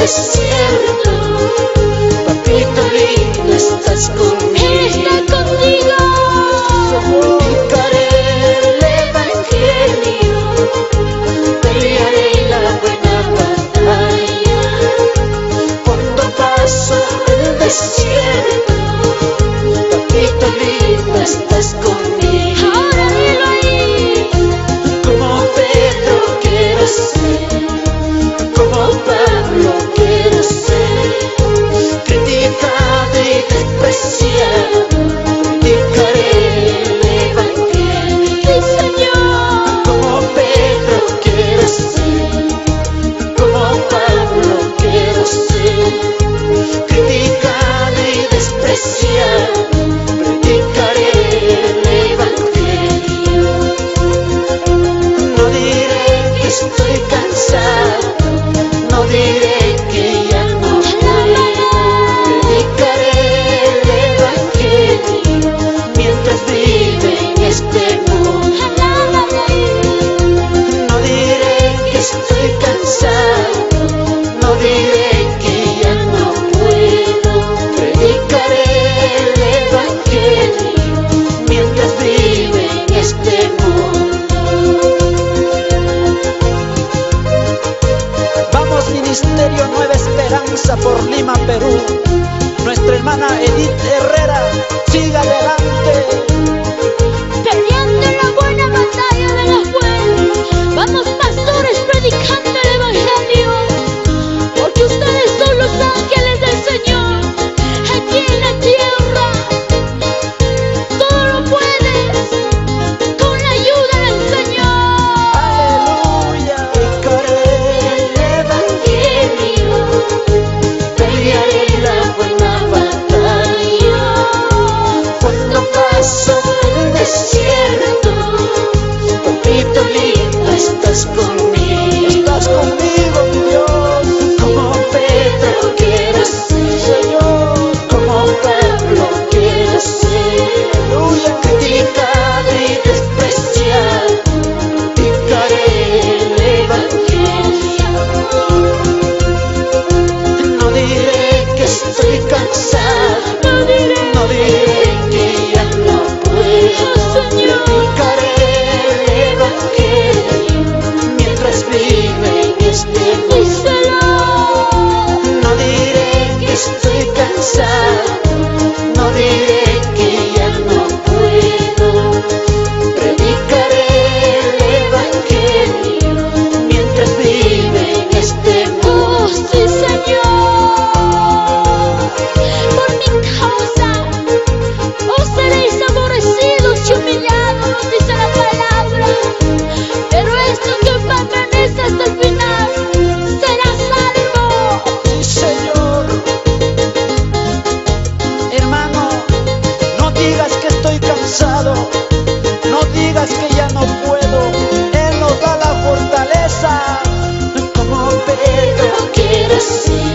desierto, papito lindo, estás conmigo. Está contigo. Predicaré el evangelio, pelearé la buena batalla. Cuando paso el desierto, papito lindo, estás conmigo. Ahora dilo ahí. Como Pedro quiero ser, como Pablo quiero ser, criticado y despreciado, predicaré el evangelio. Sí, Señor. Como Pedro quiero ser, como Pablo quiero ser, criticado y despreciado, predicaré el evangelio. No diré que estoy cansado, no diré que ya no puedo, predicaré el evangelio mientras vive en este mundo. No diré que estoy cansado, no diré que ya no puedo, predicaré el evangelio mientras vive en este mundo. Vamos, Ministerio Nueva Esperanza por Lima, Perú. Nuestra hermana Edith Herrera, siga adelante. Peleando la buena batalla de la fe. Vamos, pastores, predicando el evangelio, porque ustedes son los ángeles del Señor aquí en la tierra. Todo lo puedes con la ayuda del Señor. Aleluya. Predicaré el evangelio, pelearé la buena batalla. Cuando paso el desierto, papito lindo, estás conmigo. Estás conmigo, mi Dios. Como Pedro quiero ser, Señor. como Pablo quiero ser, Aleluya. criticado y despreciado, predicaré el evangelio. No diré que estoy cansado, No diré, no diré que ya no puedo, Señor. predicaré el evangelio mientras vive en este mundo. díselo. No diré que estoy cansado, no diré que ya no puedo, predicaré el evangelio mientras vive en este mundo. Oh, sí, Señor. Por mi causa, oh, seréis aborrecidos y humillados, nos dice la palabra. Pero esto que permanece hasta el final será salvo. Sí, Señor. Hermano, no digas que estoy cansado, no digas que ya no puedo. Él nos da la fortaleza. Como Pedro quiero ser,